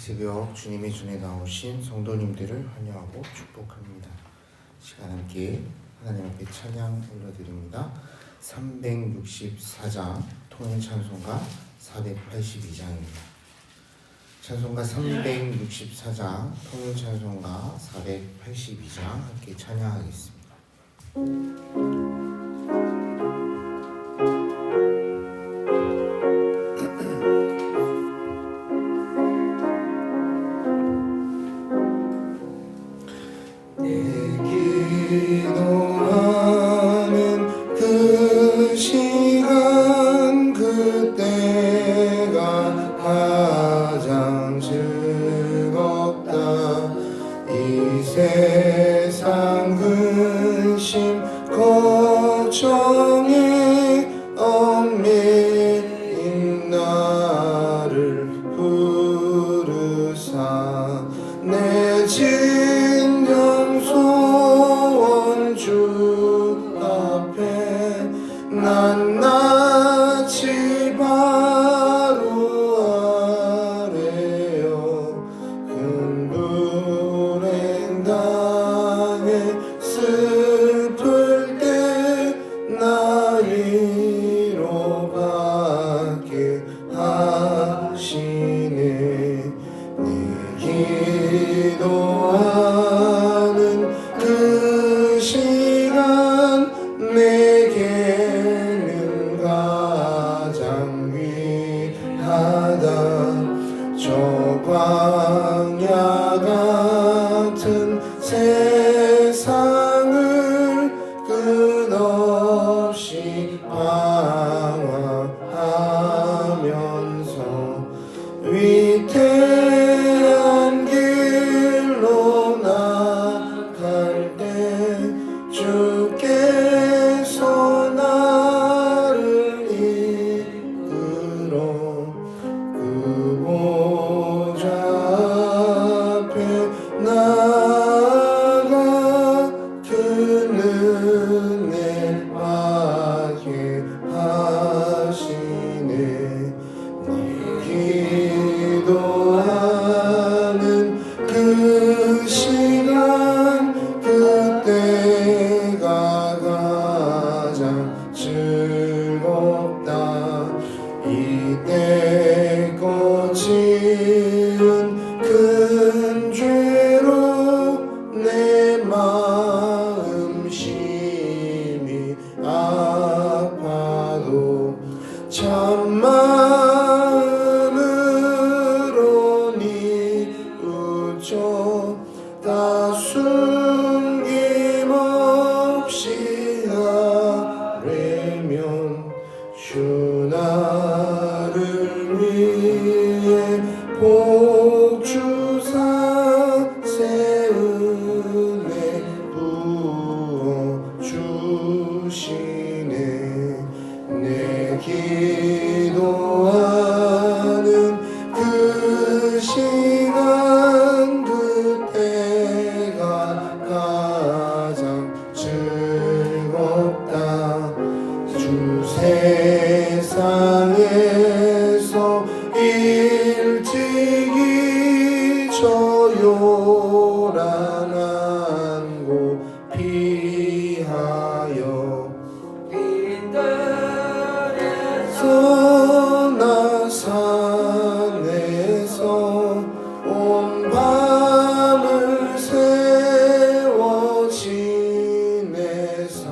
새벽 주님의 전에 나오신 성도님들을 환영하고 축복합니다. 시간 함께 하나님 앞에 찬양 올려드립니다. 364장 통일 찬송가 482장입니다. 찬송가 364장 통일 찬송가 482장 함께 찬양하겠습니다. 기도하는 그 시간 그때가 가장 즐겁다. 이 세상 근심 걱정에 얽매인 나를 부르사 내 진정 소원 주 앞에 낱낱이 바로 아래요. 큰 불행 당해 슬플 때 나 위로받게 하시네. 내 기도하는 그 시간 내게는 가장 귀하다. 저 광야 같은 세상을 끝없이 방황하면서 위태한 길로 나갈 때 주께서 나를 이끌어 그 보좌 앞에 나아가 그 은혜 받게 하시네. 내 기도하는 그 시간 그때가 가장 즐겁다. 이때껏 지은 큰 죄로 내 마음 심히 아파도 참마음으로 뉘우쳐 다 숨김없이 하려면 주 나를 위해 복 주사 새 은혜 부어 주시네. 내 기도하는 그 시간 그때가 가장 즐겁다. 주 세상에서 일찍이 저 요란한 곳 피하여 나 산에서 온 밤을 세워 지내사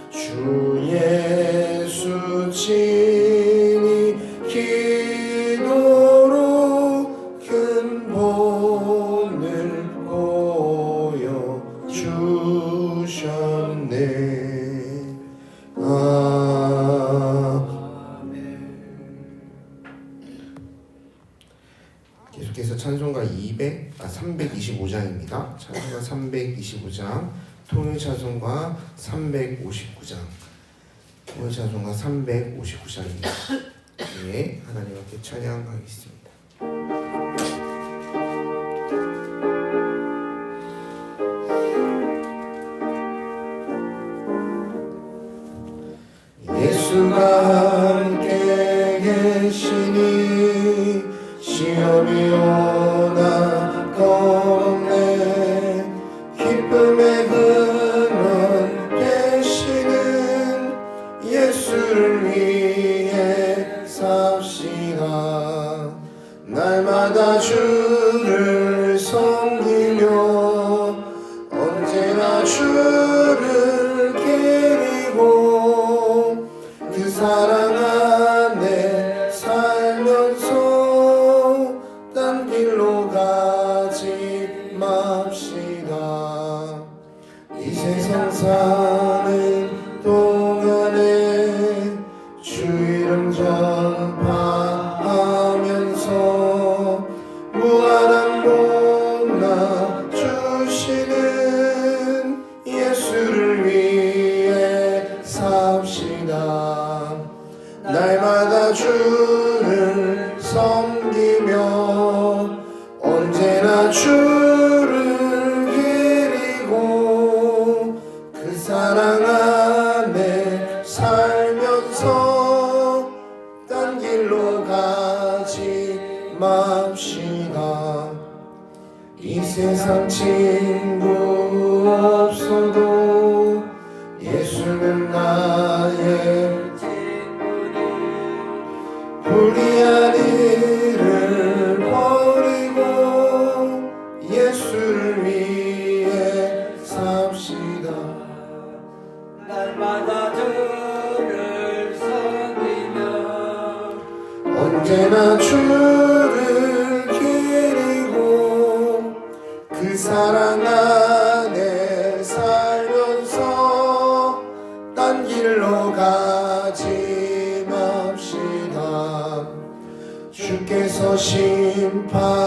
주 예수 친히 기도로 큰 본을 보여 주셨네. 계속해서 찬송가 325장입니다. 찬송가 325장, 통일 찬송가 359장, 통일 찬송가 359장입니다. 네, 하나님 앞에 찬양하겠습니다. 예수가 함께 계시니 시험이 날마다 주를 섬기며 언제나 주를 기리고 그 사랑 안에 살면서 딴 길로 가지 맙시다. 이 세상 사는 동안에 주 이름 전파하면서 무한한 복나 주시는 예수를 위해 삽시다. 날마다 주를 섬기며 언제나 주를 기리고 그 사랑 안에 살면서 딴 길로 가지 맙시다. 이 세상 친구 없어도 예수는 나의 불의한 일을 버리고 예수를 위해 삽시다. 날마다 주를 섬기며 언제나 주를 기리고 그 사랑 안에 살면서 딴 길로 가지 맙시다. 주께서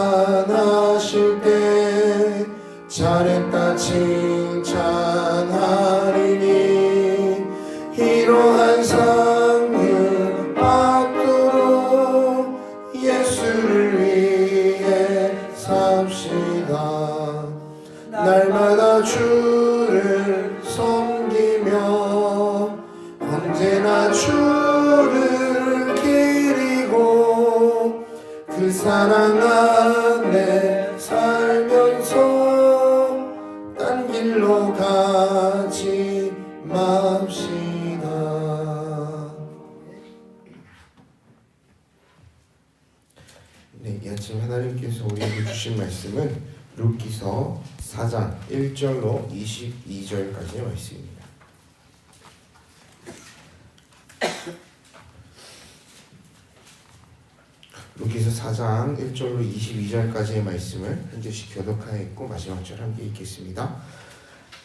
심판하실 때 잘했다 칭찬하리니 이러한 상을 받도록 예수를 위해 삽시다. 날마다 주를 섬기며 언제나 주를 기리고 그 사랑 안에 살면서 딴 길로 가지 맙시다. 네, 이 아침 하나님께서 우리에게 주신 말씀은 룻기서 4장 1절로 22절까지의 말씀입니다. 룻기서 4장 1절로 22절까지의 말씀을 한 절씩 교독하여 읽고 마지막 절 함께 읽겠습니다.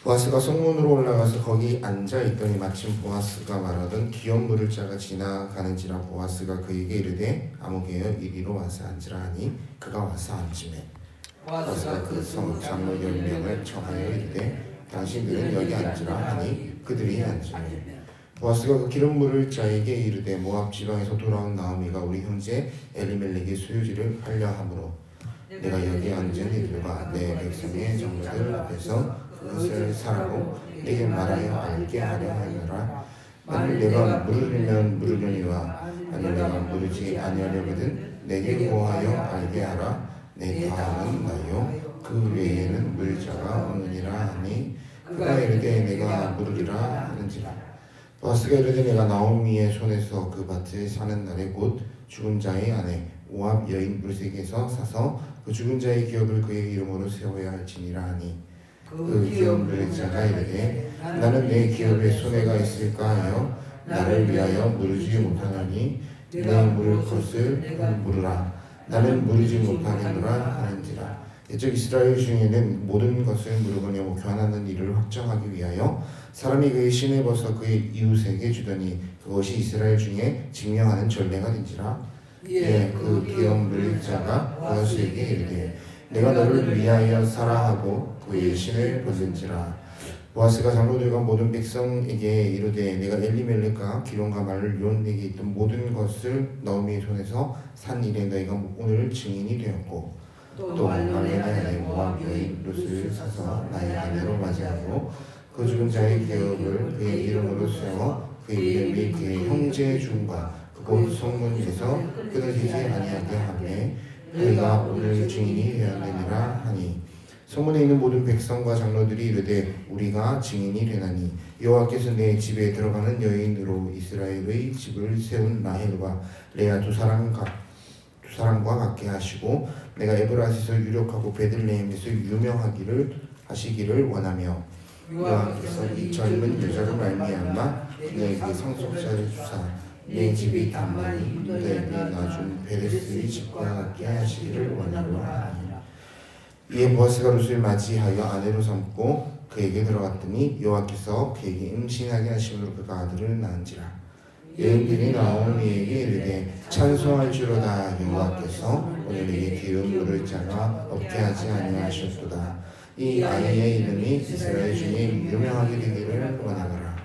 보아스가 성문으로 올라가서 거기 앉아있더니 마침 보아스가 말하던 기업 물을 자가 지나가는지라. 보아스가 그에게 이르되 아무개여 이리로 와서 앉으라 하니 그가 와서 앉으매 보아스가 그 성 장로 10명을 청하여 이르되 당신들은 여기 앉으라 하니 그들이 앉으매 보아스가 그 기름 물을 자에게 이르되 모압 지방에서 돌아온 나오미가 우리 형제 엘리멜렉의 소유지를 팔려 하므로 내가 여기 앉은 이들과 내 백성의 장로들 앞에서 그것을 사라고 내게 말하여 알게 하려 하노라. 만일 내가 물으려면 물으려니와 만일 내가 물으지 아니하려거든 내게 고하여 알게 하라. 내 다음은 나요 그 외에는 물을 자가 없느니라 하니 그가 이르되 내가 물으리라 하는지라. 보아스가 이르되 내가 나오미의 손에서 그 밭을 사는 날에 곧 죽은 자의 아내 모압 여인 르색에서 사서 그 죽은 자의 기업을 그의 이름으로 세워야 할지니라 하니 그 기업 르자가 이르되 나는 내 기업에 손해가 있을까 하여 나를 위하여 물으지 못하노니 내 물을 것을 물으라. 나는 물으지 못하겠노라 하는지라. 옛적 이스라엘 중에는 모든 것을 물으거니와 교환하는 일을 확정하기 위하여 사람이 그의 신을 벗어 그의 이웃에게 주더니 그것이 이스라엘 중에 증명하는 전례가 된지라. 그 기업 물자가 보아스에게 이르되 내가 너를 위하여 사라 하고 그의 신을 벗은지라. 보아스가 장로들과 모든 백성에게 이르되 내가 엘리멜렉과 기론과 말론 내게 있던 모든 것을 나오미의 손에서 산 일에 너희가 오늘 증인이 되었고 또 말론의 아내 모압 여인 룻을 사서 나의 아내로 맞이하고 그 죽은 자의 기업을 그의 이름으로 세워 그의 이름이 그의 형제 중과 그곳 성문에서 끊어지지 아니하게 하매 그가 오늘 증인이 되었느니라 하니 성문에 있는 모든 백성과 장로들이 이르되 우리가 증인이 되나니 여호와께서 내 집에 들어가는 여인으로 이스라엘의 집을 세운 라헬과 레아 두 두 사람과 같게 하시고 내가 에브라스에서 유력하고 베들레헴에서 유명하기를 하시기를 원하며 여호와께서 이 젊은 여자를 말미암아 그에게 상속자를 주사 내 집이 단만히 유다에게 낳아준 베레스의 집과 같게 하시기를 원하노라. 이에 보아스가 룻을 맞이하여 아내로 삼고 그에게 들어갔더니 여호와께서 그에게 임신하게 하심으로 그가 아들을 낳은지라. 여인들이 나오미에게 이르되 찬송할지로다. 여호와께서 오늘 내게 기름 부을 자가 없게 하지 아니하셨도다. 이 아이의 이름이 이스라엘 중에 유명하게 되기를 원하노라.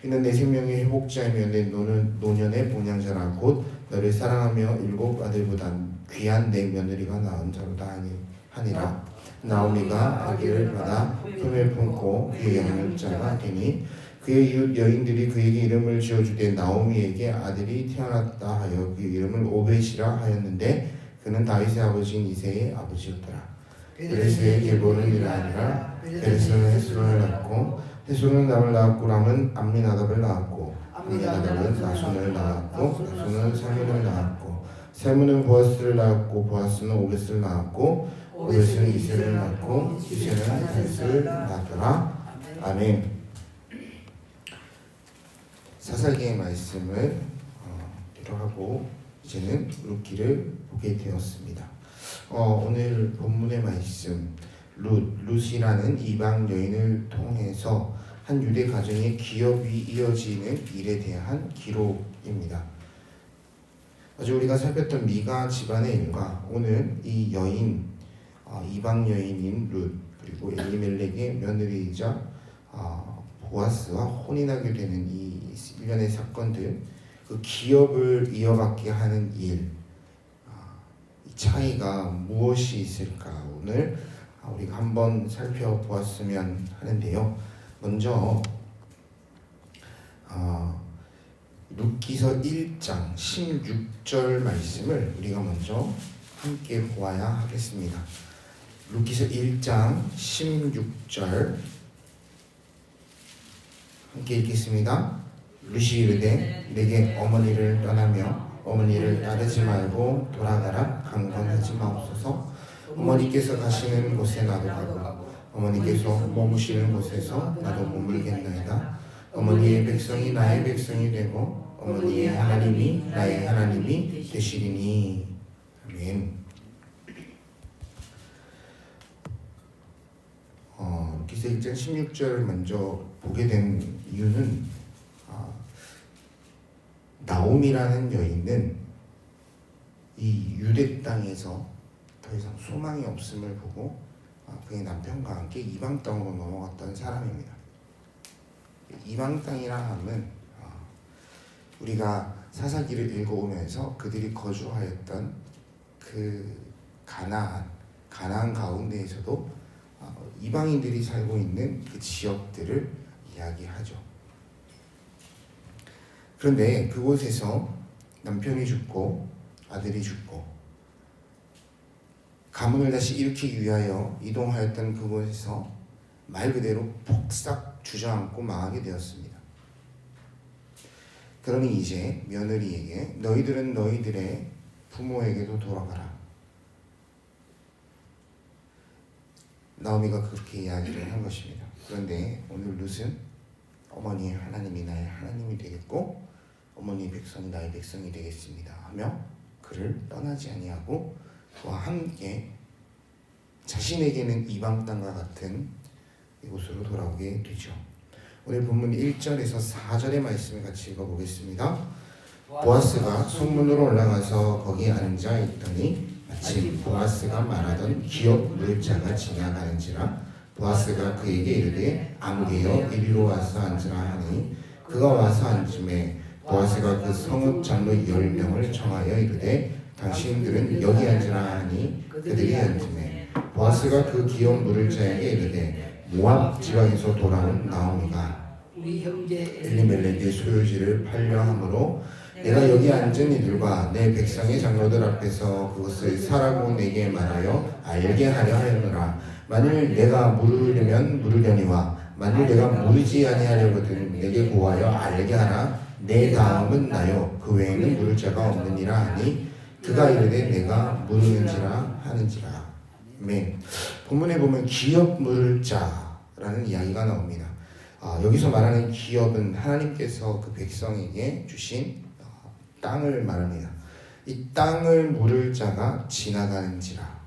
이는 내 생명의 회복자이며 내 노년의 본향자라. 곧 너를 사랑하며 일곱 아들보다 귀한 내 며느리가 낳은 자로다 하니라. 나오미가 아기를 받아 품에 품고 그의 양육자가 되니 그의 이웃 여인들이 그에게 이름을 지어주되 나오미에게 아들이 태어났다 하여 그 이름을 오벳이라 하였는데 그는 다윗의 아버지인 이새의 아버지였더라. 베레스의 계보는 이라 아니라 베레스는 헤스론을 낳고 헤스론은 람을 낳았고 람은 암미나답을 낳았고 암미나답은 나손을 낳았고 나손은 살문을 낳았고 살문은 보아스를 낳았고 보아스는 오벳을 낳았고 오벳은 이새를 낳고 이새는 다윗을 낳았더라. 아멘. 사사기의 말씀을 들어가고 이제는 룻기를 보게 되었습니다. 오늘 본문의 말씀 룻이라는 이방 여인을 통해서 한 유대 가정의 기업이 이어지는 일에 대한 기록입니다. 어제 우리가 살폈던 미가 집안의 일과 오늘 이 여인 이방 여인인 룻 그리고 엘리멜렉의 며느리이자 보아스와 혼인하게 되는 이 일련의 사건들, 그 기업을 이어받게 하는 일, 이 차이가 무엇이 있을까 오늘 우리가 한번 살펴보았으면 하는데요. 먼저 룻기서 1장 16절 말씀을 우리가 먼저 함께 보아야 하겠습니다. 룻기서 1장 16절 함께 읽겠습니다. 룻이 이르되 내게 어머니를 떠나며 어머니를 따르지 말고 돌아가라. 강권하지 마옵소서. 어머니께서 가시는 곳에 나도 가고 어머니께서 머무시는 곳에서 나도 머물겠나이다. 어머니의 백성이 나의 백성이 되고 어머니의 하나님이 나의 하나님이 되시리니. 아멘. 룻기서 1장 16절을 먼저 보게 된 이유는 나오미라는 여인은 이 유대 땅에서 더 이상 소망이 없음을 보고 그의 남편과 함께 이방 땅으로 넘어갔던 사람입니다. 이방 땅이라 함은 우리가 사사기를 읽어오면서 그들이 거주하였던 그 가나안 가운데에서도 이방인들이 살고 있는 그 지역들을 이야기하죠. 그런데 그곳에서 남편이 죽고 아들이 죽고 가문을 다시 일으키기 위하여 이동하였던 그곳에서 말 그대로 폭삭 주저앉고 망하게 되었습니다. 그러니 이제 며느리에게 너희들은 너희들의 부모에게도 돌아가라. 나오미가 그렇게 이야기를 한 것입니다. 그런데 오늘 룻은 어머니의 하나님이 나의 하나님이 되겠고 어머니의 백성이 나의 백성이 되겠습니다 하며 그를 떠나지 아니하고 그와 함께 자신에게는 이방 땅과 같은 이곳으로 돌아오게 되죠. 오늘 본문 1절에서 4절의 말씀을 같이 읽어보겠습니다. 보아스가 성문으로 올라가서 거기 앉아 있더니 마침 보아스가 말하던 기업 물을 자가 지나가는지라. 보아스가 그에게 이르되 아무개여 이리로 와서 앉으라 하니 그가 와서 앉음에 보아스가 그 성읍 장로 10명을 청하여 이르되 당신들은 여기 앉으라 하니 그들이 앉음에 보아스가 그 기업 물을 자에게 이르되 모압 지방에서 돌아온 나오미가 우리 형제 엘리멜렉의 소유지를 팔려 함으로 내가 여기 앉은 이들과 내 백성의 장로들 앞에서 그것을 사라고 내게 말하여 알게 하려 하였노라. 만일 내가 물으려면 물으려니와 만일 내가 물으지 아니하려거든 내게 구하여 알게 하라. 내 다음은 나요 그 외에는 물을 자가 없느니라 하니 그가 이르되 내가 물으는지라 하는지라. 아멘. 본문에 보면 기업 물을 자라는 이야기가 나옵니다. 여기서 말하는 기업은 하나님께서 그 백성에게 주신 땅을 말합니다. 이 땅을 물을 자가 지나가는지라.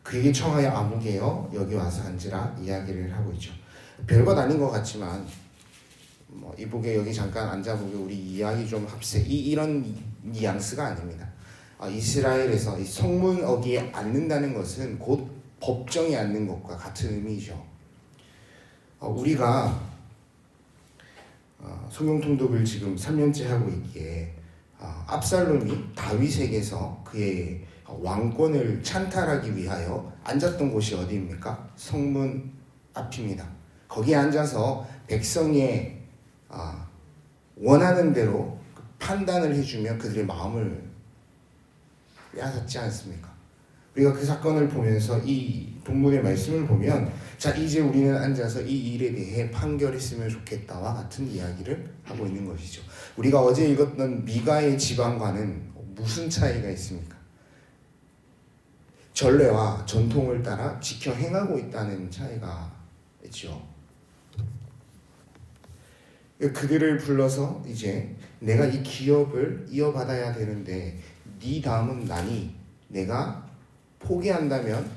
그에게 청하여 아무개여 여기 와서 앉으라 이야기를 하고 있죠. 별것 아닌 것 같지만 이보게 여기 잠깐 앉아보게 우리 이야기 좀 합세. 이런 뉘앙스가 아닙니다. 이스라엘에서 이 성문 어귀에 앉는다는 것은 곧 법정에 앉는 것과 같은 의미죠. 우리가 성경 통독을 지금 3년째 하고 있기에 압살롬이 다윗에게서 그의 왕권을 찬탈하기 위하여 앉았던 곳이 어디입니까? 성문 앞입니다. 거기에 앉아서 백성의 원하는 대로 판단을 해주며 그들의 마음을 빼앗았지 않습니까? 우리가 그 사건을 보면서 이 본문의 말씀을 보면 자 이제 우리는 앉아서 이 일에 대해 판결했으면 좋겠다와 같은 이야기를 하고 있는 것이죠. 우리가 어제 읽었던 미가의 집안과는 무슨 차이가 있습니까? 전례와 전통을 따라 지켜 행하고 있다는 차이가 있죠. 그들을 불러서 이제 내가 이 기업을 이어받아야 되는데 네 다음은 나니 내가 포기한다면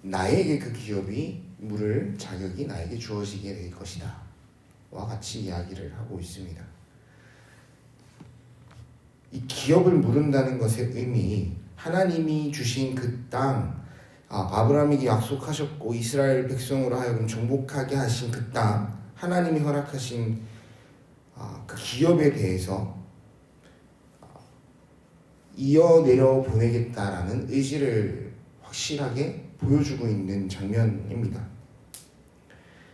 나에게 그 기업이 물을 자격이 나에게 주어지게 될 것이다 와 같이 이야기를 하고 있습니다. 이 기업을 물은다는 것의 의미, 하나님이 주신 그 땅, 아브라함에게 약속하셨고 이스라엘 백성으로 하여금 정복하게 하신 그 땅, 하나님이 허락하신 그 기업에 대해서 이어내려 보내겠다라는 의지를 확실하게 보여주고 있는 장면입니다.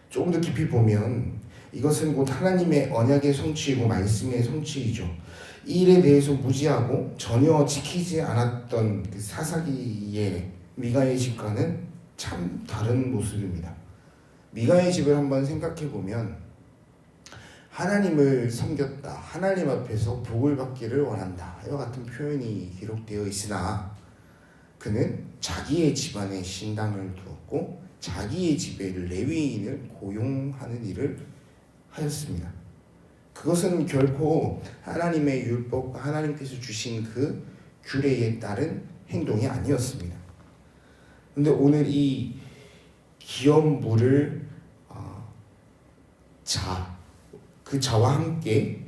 조금 더 깊이 보면 이것은 곧 하나님의 언약의 성취이고 말씀의 성취이죠. 이 일에 대해서 무지하고 전혀 지키지 않았던 그 사사기의 미가의 집과는 참 다른 모습입니다. 미가의 집을 한번 생각해 보면 하나님을 섬겼다, 하나님 앞에서 복을 받기를 원한다 이와 같은 표현이 기록되어 있으나 그는 자기의 집안에 신당을 두었고 자기의 집에 레위인을 고용하는 일을 하였습니다. 그것은 결코 하나님의 율법과 하나님께서 주신 그 규례에 따른 행동이 아니었습니다. 그런데 오늘 이 기업물을 그 자와 함께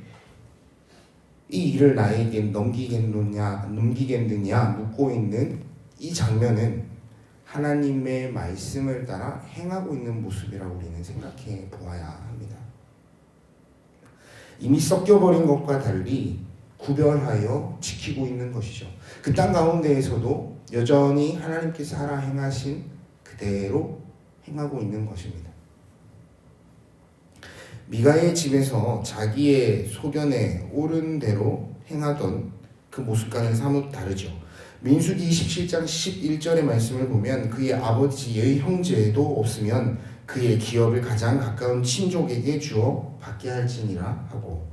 이 일을 나에게 넘기겠느냐 묻고 있는 이 장면은 하나님의 말씀을 따라 행하고 있는 모습이라고 우리는 생각해 보아야 합니다. 이미 섞여버린 것과 달리 구별하여 지키고 있는 것이죠. 그 땅 가운데에서도 여전히 하나님께서 하라 행하신 그대로 행하고 있는 것입니다. 미가의 집에서 자기의 소견에 옳은 대로 행하던 그 모습과는 사뭇 다르죠. 민수기 27장 11절의 말씀을 보면 그의 아버지의 형제도 없으면 그의 기업을 가장 가까운 친족에게 주어 받게 할지니라 하고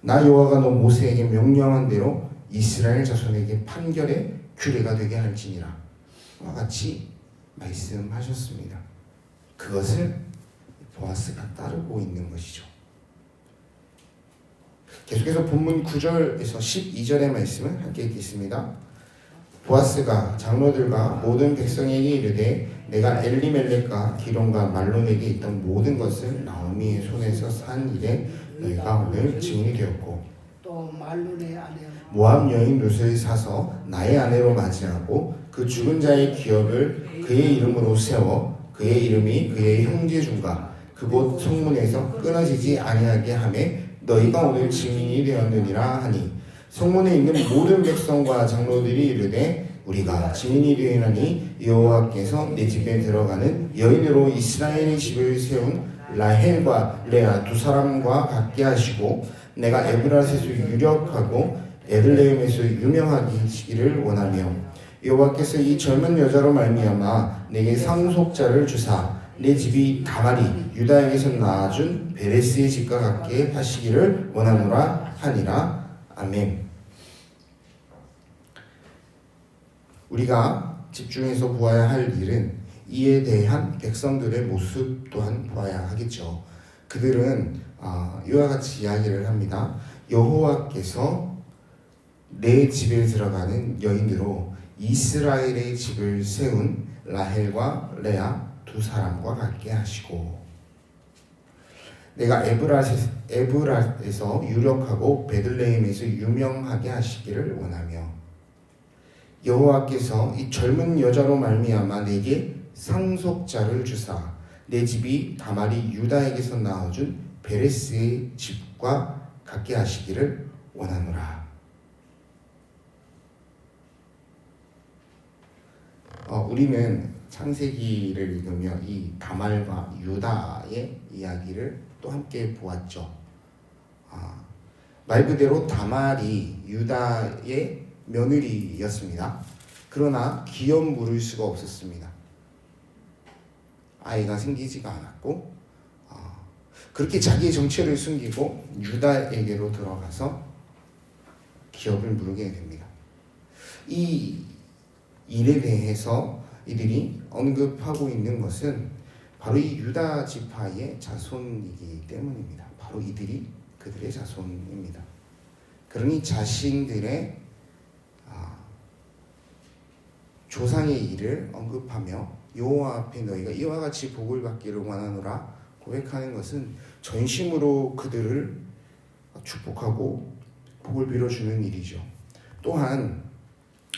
나 여호와가 너 모세에게 명령한 대로 이스라엘 자손에게 판결의 규례가 되게 할지니라 와 같이 말씀하셨습니다. 그것을 보아스가 따르고 있는 것이죠. 계속해서 본문 9절에서 12절의 말씀을 함께 읽겠습니다. 보아스가 장로들과 모든 백성에게 이르되 내가 엘리멜렉과 기론과 말론에게 있던 모든 것을 나오미의 손에서 산 일에 너희가 오늘 증인이 되었고 또 말론의 아내 모압 여인 룻을 사서 나의 아내로 맞이하고 그 죽은 자의 기업을 그의 이름으로 세워 그의 이름이 그의 형제 중과 그곳 성문에서 끊어지지 아니하게 하매 너희가 오늘 증인이 되었느니라 하니 성문에 있는 모든 백성과 장로들이 이르되 우리가 증인이 되었나니 여호와께서 내 집에 들어가는 여인으로 이스라엘의 집을 세운 라헬과 레아 두 사람과 같게 하시고 내가 에브라스에서 유력하고 에들레임에서 유명하기를 원하며 여호와께서 이 젊은 여자로 말미암아 내게 상속자를 주사 내 집이 다말이 유다에게서 낳아준 베레스의 집과 같게 하시기를 원하노라 하니라. 아멘. 우리가 집중해서 보아야 할 일은 이에 대한 백성들의 모습 또한 보아야 하겠죠. 그들은 이와 같이 이야기를 합니다. 여호와께서 내 집에 들어가는 여인으로 이스라엘의 집을 세운 라헬과 레아 두 사람과 같게 하시고, 내가 에브랏에서 유력하고 베들레헴에서 유명하게 하시기를 원하며, 여호와께서 이 젊은 여자로 말미암아 내게 상속자를 주사 내 집이 다말이 유다에게서 낳아준 베레스의 집과 같게 하시기를 원하노라. 우리는 창세기를 읽으며 이 다말과 유다의 이야기를 또 함께 보았죠. 말 그대로 다말이 유다의 며느리였습니다. 그러나 기업 물을 수가 없었습니다. 아이가 생기지가 않았고, 그렇게 자기의 정체를 숨기고 유다에게로 들어가서 기업을 물게 됩니다. 이 일에 대해서 이들이 언급하고 있는 것은 바로 이 유다 지파의 자손이기 때문입니다. 바로 이들이 그들의 자손입니다. 그러니 자신들의 조상의 일을 언급하며 여호와 앞에 너희가 이와 같이 복을 받기를 원하노라 고백하는 것은 전심으로 그들을 축복하고 복을 빌어주는 일이죠. 또한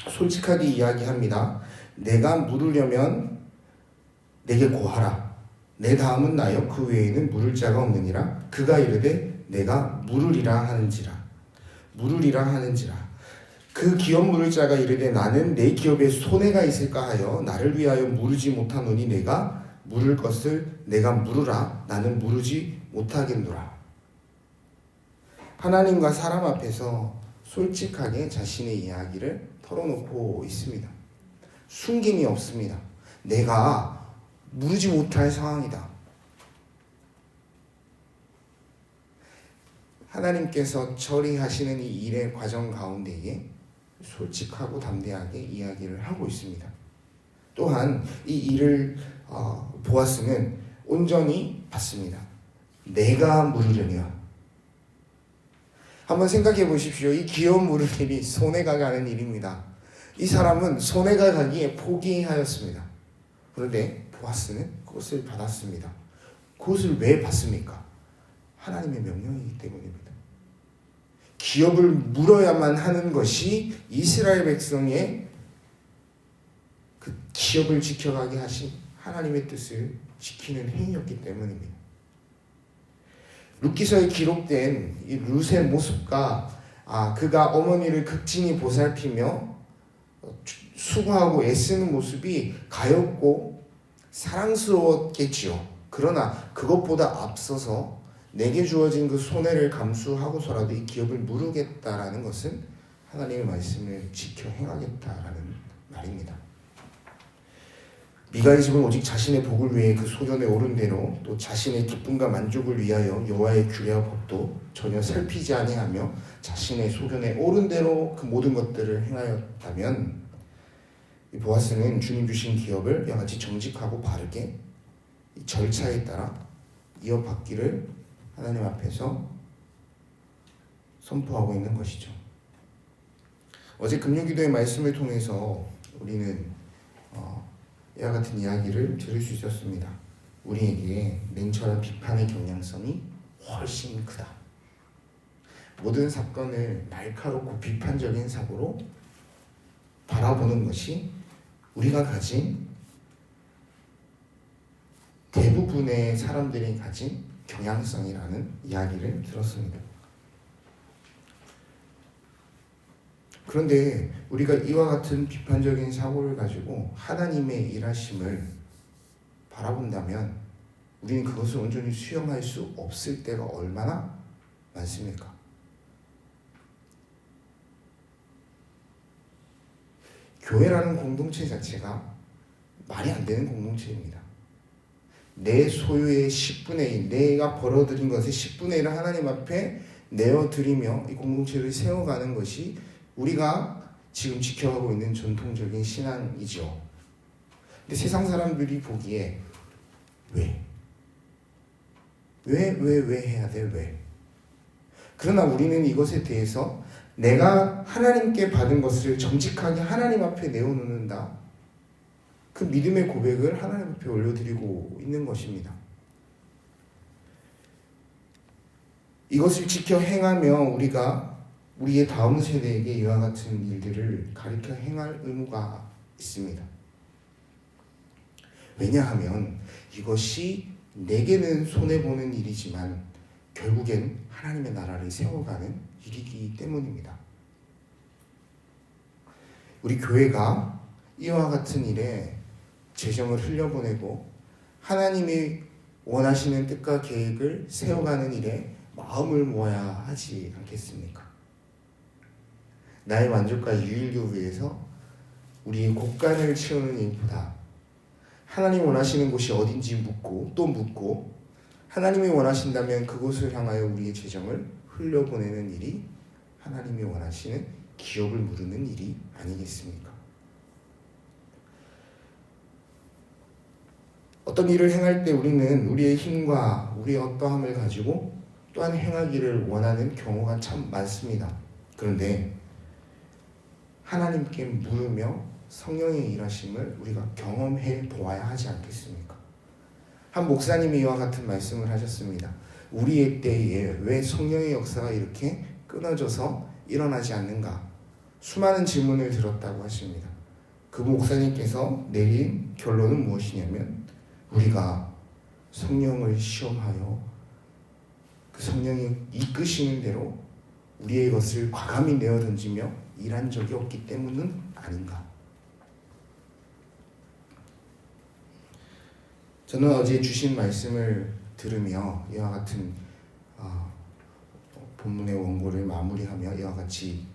솔직하게 이야기합니다. 내가 물으려면 내게 고하라. 내 다음은 나여 그 외에는 물을 자가 없느니라. 그가 이르되 내가 물으리라 하는지라. 그 기업 물을 자가 이르되 나는 내 기업에 손해가 있을까 하여 나를 위하여 물으지 못하노니 내가 물을 것을 내가 물으라. 나는 물으지 못하겠노라. 하나님과 사람 앞에서 솔직하게 자신의 이야기를 털어놓고 있습니다. 숨김이 없습니다. 내가 물으지 못할 상황이다. 하나님께서 처리하시는 이 일의 과정 가운데에 솔직하고 담대하게 이야기를 하고 있습니다. 또한 이 일을 보아스는 온전히 받습니다. 내가 물으려면, 한번 생각해 보십시오. 이 기업 물을 일이 손해가 가는 일입니다. 이 사람은 손해가 가기에 포기하였습니다. 그런데 보아스는 그것을 받았습니다. 그것을 왜 받습니까? 하나님의 명령이기 때문입니다. 기업을 물어야만 하는 것이 이스라엘 백성의 그 기업을 지켜가게 하신 하나님의 뜻을 지키는 행위였기 때문입니다. 룻기서에 기록된 이 룻의 모습과 그가 어머니를 극진히 보살피며 수고하고 애쓰는 모습이 가엾고 사랑스러웠겠지요. 그러나 그것보다 앞서서 내게 주어진 그 손해를 감수하고서라도 이 기업을 물으겠다라는 것은 하나님의 말씀을 지켜 행하겠다라는 말입니다. 미가의 집은 오직 자신의 복을 위해 그 소견에 오른 대로 또 자신의 기쁨과 만족을 위하여 여호와의 규례와 법도 전혀 살피지 아니하며 자신의 소견에 오른 대로 그 모든 것들을 행하였다면, 이 보아스는 주님 주신 기업을 양같이 정직하고 바르게 이 절차에 따라 이어받기를 하나님 앞에서 선포하고 있는 것이죠. 어제 금요기도의 말씀을 통해서 우리는 이와 같은 이야기를 들을 수 있었습니다. 우리에게 냉철한 비판의 경향성이 훨씬 크다. 모든 사건을 날카롭고 비판적인 사고로 바라보는 것이 우리가 가진, 대부분의 사람들이 가진 경향성이라는 이야기를 들었습니다. 그런데 우리가 이와 같은 비판적인 사고를 가지고 하나님의 일하심을 바라본다면 우리는 그것을 온전히 수용할 수 없을 때가 얼마나 많습니까? 교회라는 공동체 자체가 말이 안 되는 공동체입니다. 내 소유의 10분의 1, 내가 벌어들인 것의 10분의 1을 하나님 앞에 내어드리며 이 공동체를 세워가는 것이 우리가 지금 지켜가고 있는 전통적인 신앙이죠. 근데 세상 사람들이 보기에 왜 해야 돼? 왜? 그러나 우리는 이것에 대해서 내가 하나님께 받은 것을 정직하게 하나님 앞에 내어놓는다. 그 믿음의 고백을 하나님 앞에 올려드리고 있는 것입니다. 이것을 지켜 행하며 우리가 우리의 다음 세대에게 이와 같은 일들을 가르쳐 행할 의무가 있습니다. 왜냐하면 이것이 내게는 손해보는 일이지만 결국엔 하나님의 나라를 세워가는 일이기 때문입니다. 우리 교회가 이와 같은 일에 재정을 흘려보내고 하나님이 원하시는 뜻과 계획을 세워가는 일에 마음을 모아야 하지 않겠습니까? 나의 만족과 유일을 위해서 우리의 곳간을 채우는 일보다 하나님 원하시는 곳이 어딘지 묻고 또 묻고 하나님이 원하신다면 그곳을 향하여 우리의 재정을 흘려보내는 일이 하나님이 원하시는 기업을 누르는 일이 아니겠습니까? 어떤 일을 행할 때 우리는 우리의 힘과 우리의 어떠함을 가지고 또한 행하기를 원하는 경우가 참 많습니다. 그런데 하나님께 물으며 성령의 일하심을 우리가 경험해 보아야 하지 않겠습니까? 한 목사님이 이와 같은 말씀을 하셨습니다. 우리의 때에 왜 성령의 역사가 이렇게 끊어져서 일어나지 않는가? 수많은 질문을 들었다고 하십니다. 그 목사님께서 내린 결론은 무엇이냐면 우리가 성령을 시험하여 그 성령이 이끄시는 대로 우리의 것을 과감히 내어 던지며 일한 적이 없기 때문은 아닌가. 저는 어제 주신 말씀을 들으며 이와 같은 본문의 원고를 마무리하며 이와 같이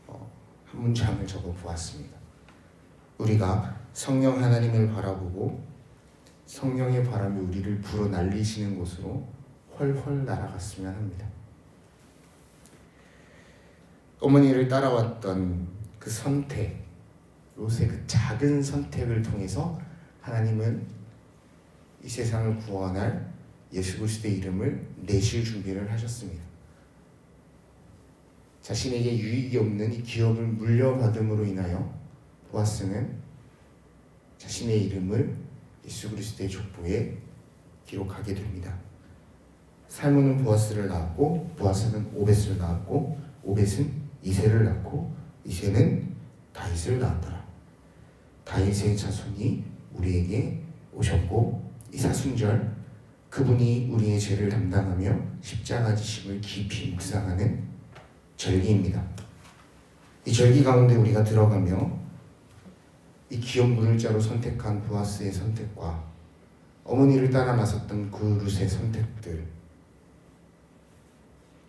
한 문장을 적어 보았습니다. 우리가 성령 하나님을 바라보고 성령의 바람이 우리를 불어 날리시는 곳으로 훨훨 날아갔으면 합니다. 어머니를 따라왔던 그 선택, 롯의 그 작은 선택을 통해서 하나님은 이 세상을 구원할 예수 그리스도의 이름을 내실 준비를 하셨습니다. 자신에게 유익이 없는 이 기업을 물려받음으로 인하여 보아스는 자신의 이름을 예수 그리스도의 족보에 기록하게 됩니다. 살몬은 보아스를 낳았고 보아스는 오벳을 낳았고 오벳은 이새를 낳고 이새는 다윗을 낳았더라. 다윗의 자손이 우리에게 오셨고 이 사순절 그분이 우리의 죄를 담당하며 십자가 지심을 깊이 묵상하는 절기입니다. 이 절기 가운데 우리가 들어가며 이 기업 물을 자로 선택한 보아스의 선택과 어머니를 따라 나섰던 그 룻의 선택들,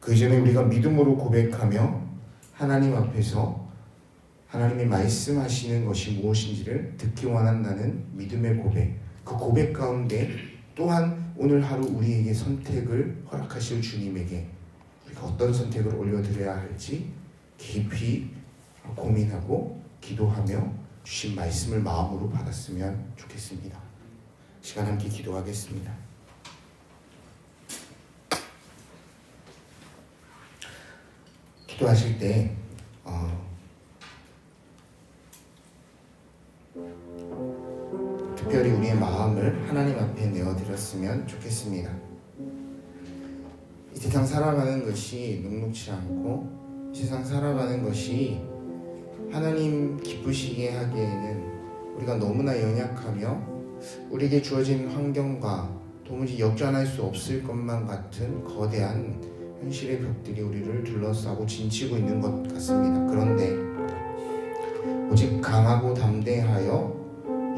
그 이전에 우리가 믿음으로 고백하며 하나님 앞에서 하나님이 말씀하시는 것이 무엇인지를 듣기 원한다는 믿음의 고백, 그 고백 가운데 또한 오늘 하루 우리에게 선택을 허락하실 주님에게 우리가 어떤 선택을 올려드려야 할지 깊이 고민하고 기도하며 주신 말씀을 마음으로 받았으면 좋겠습니다. 시간 함께 기도하겠습니다. 기도하실 때 특별히 우리의 마음을 하나님 앞에 내어드렸으면 좋겠습니다. 이 세상 살아가는 것이 녹록지 않고 이 세상 살아가는 것이 하나님 기쁘시게 하기에는 우리가 너무나 연약하며 우리에게 주어진 환경과 도무지 역전할 수 없을 것만 같은 거대한 현실의 벽들이 우리를 둘러싸고 진치고 있는 것 같습니다. 그런데 오직 강하고 담대하여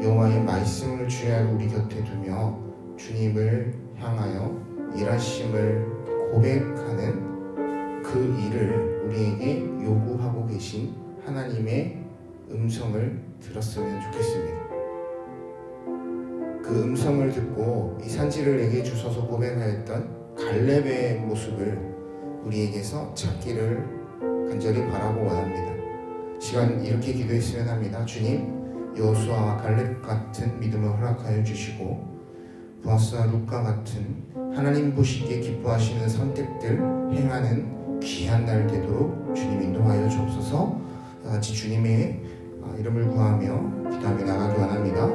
여호와의 말씀을 주야로 우리 곁에 두며 주님을 향하여 일하심을 고백하는 그 일을 우리에게 요구하고 계신 하나님의 음성을 들었으면 좋겠습니다. 그 음성을 듣고 이 산지를 내게 주소서 고백하였던 갈렙의 모습을 우리에게서 찾기를 간절히 바라고 원합니다. 시간 이렇게 기도했으면 합니다. 주님, 여호수아와 갈렙 같은 믿음을 허락하여 주시고 보아스와 룻과 같은 하나님 보시기에 기뻐하시는 선택들 행하는 귀한 날 되도록 주님 인도하여 주옵소서. 같이 주님의 이름을 구하며 기도하며 나가기 원합니다.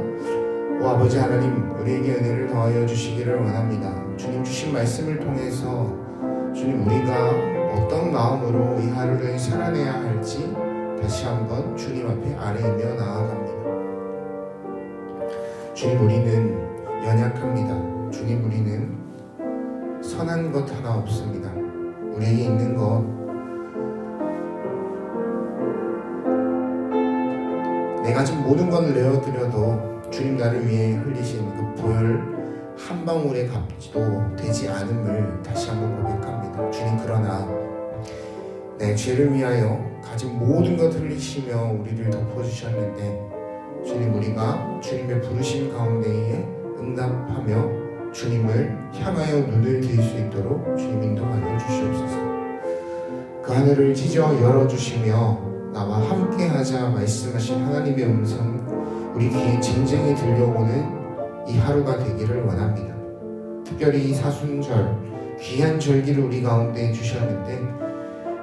오 아버지 하나님, 우리에게 은혜를 더하여 주시기를 원합니다. 주님 주신 말씀을 통해서 주님 우리가 어떤 마음으로 이 하루를 살아내야 할지 다시 한번 주님 앞에 아뢰며 나아갑니다. 주님, 우리는 연약합니다. 주님, 우리는 선한 것 하나 없습니다. 우리에게 있는 것, 내가 지금 모든 걸 내어드려도 주님 나를 위해 흘리신 그 보혈 한 방울의 값도 되지 않음을 다시 한번 고백합니다. 주님, 그러나 내 죄를 위하여 가진 모든 것 흘리시며 우리를 덮어주셨는데 주님, 우리가 주님의 부르심 가운데에 응답하며 주님을 향하여 눈을 들 수 있도록 주님 인도하여 주시옵소서. 그 하늘을 찢어 열어주시며 나와 함께하자 말씀하신 하나님의 음성 우리 귀에 쟁쟁이 들려오는 이 하루가 되기를 원합니다. 특별히 이 사순절 귀한 절기를 우리 가운데 주셨는데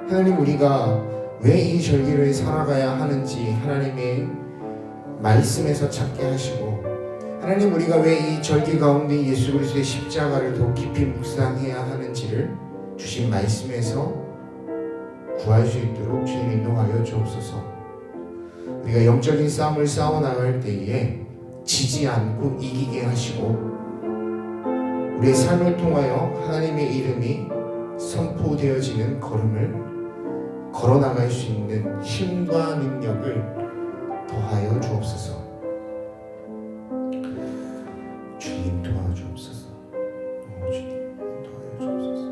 하나님, 우리가 왜 이 절기를 살아가야 하는지 하나님의 말씀에서 찾게 하시고 하나님, 우리가 왜 이 절기 가운데 예수 그리스도의 십자가를 더 깊이 묵상해야 하는지를 주신 말씀에서 구할 수 있도록 주님 인도하여 주옵소서. 우리가 영적인 싸움을 싸워나갈 때에 지지 않고 이기게 하시고 우리의 삶을 통하여 하나님의 이름이 선포되어지는 걸음을 걸어나갈 수 있는 힘과 능력을 더하여 주옵소서. 주님 도와주옵소서. 주님 도와여 주옵소서.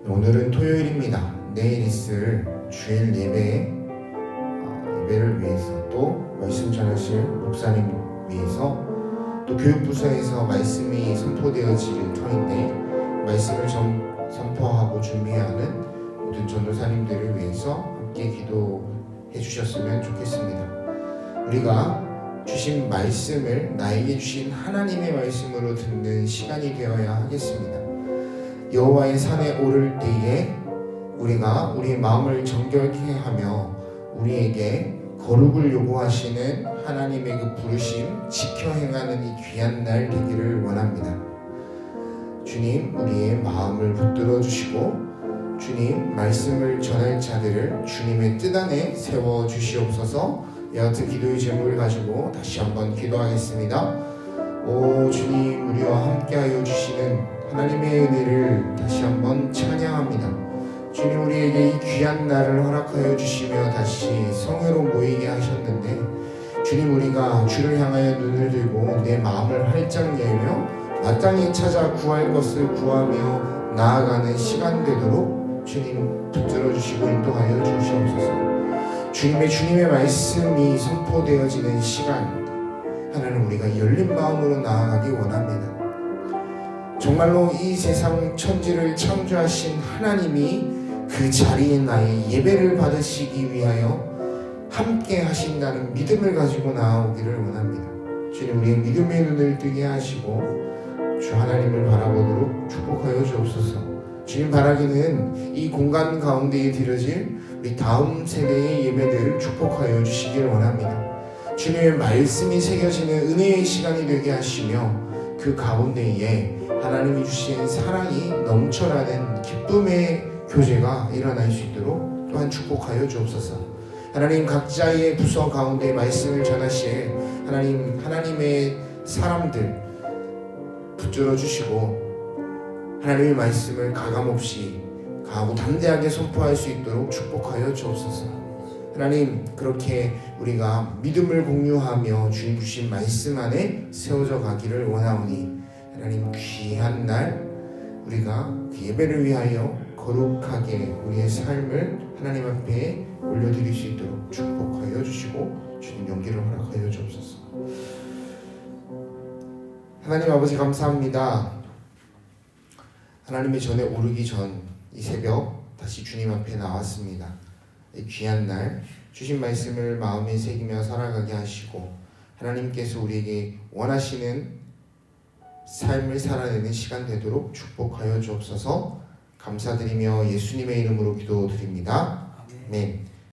오늘은 토요일입니다. 내일 있을 주일 예배를 위해서 또 말씀 전하실 목사님 위해서 또 교육부서에서 말씀이 선포되어질 터인데 말씀을 선포하고 준비하는 모든 전도사님들을 위해서 함께 기도해 주셨으면 좋겠습니다. 우리가 주신 말씀을 나에게 주신 하나님의 말씀으로 듣는 시간이 되어야 하겠습니다. 여호와의 산에 오를 때에 우리가 우리의 마음을 정결케 하며 우리에게 거룩을 요구하시는 하나님의 그 부르심 지켜 행하는 이 귀한 날 되기를 원합니다. 주님, 우리의 마음을 붙들어 주시고 주님 말씀을 전할 자들을 주님의 뜻 안에 세워 주시옵소서. 이와 같은 기도의 제목을 가지고 다시 한번 기도하겠습니다. 오 주님, 우리와 함께하여 주시는 하나님의 은혜를 다시 한번 찬양합니다. 주님, 우리에게 이 귀한 날을 허락하여 주시며 다시 성회로 모이게 하셨는데 주님, 우리가 주를 향하여 눈을 들고 내 마음을 활짝 열며 마땅히 찾아 구할 것을 구하며 나아가는 시간 되도록 주님 붙들어 주시고 인도하여 주시옵소서. 주님의 말씀이 선포되어지는 시간, 하나님 우리가 열린 마음으로 나아가기 원합니다. 정말로 이 세상 천지를 창조하신 하나님이 그 자리에 나의 예배를 받으시기 위하여 함께 하신다는 믿음을 가지고 나아오기를 원합니다. 주님, 우리의 믿음의 눈을 뜨게 하시고 주 하나님을 바라보도록 축복하여 주옵소서. 주님, 바라기는 이 공간 가운데에 드려질 우리 다음 세대의 예배들을 축복하여 주시길 원합니다. 주님의 말씀이 새겨지는 은혜의 시간이 되게 하시며 그 가운데에 하나님이 주신 사랑이 넘쳐나는 기쁨의 교제가 일어날 수 있도록 또한 축복하여 주옵소서. 하나님, 각자의 부서 가운데 말씀을 전하실 하나님의 사람들 붙들어 주시고 하나님의 말씀을 가감없이 강하고 담대하게 선포할 수 있도록 축복하여 주옵소서. 하나님, 그렇게 우리가 믿음을 공유하며 주님 주신 말씀 안에 세워져 가기를 원하오니 하나님, 귀한 날 우리가 그 예배를 위하여 거룩하게 우리의 삶을 하나님 앞에 올려드릴 수 있도록 축복하여 주시고 주님 용기를 허락하여 주옵소서. 하나님 아버지, 감사합니다. 하나님의 전에 오르기 전 이 새벽 다시 주님 앞에 나왔습니다. 이 귀한 날 주신 말씀을 마음에 새기며 살아가게 하시고 하나님께서 우리에게 원하시는 삶을 살아내는 시간 되도록 축복하여 주옵소서. 감사드리며 예수님의 이름으로 기도드립니다. 아멘.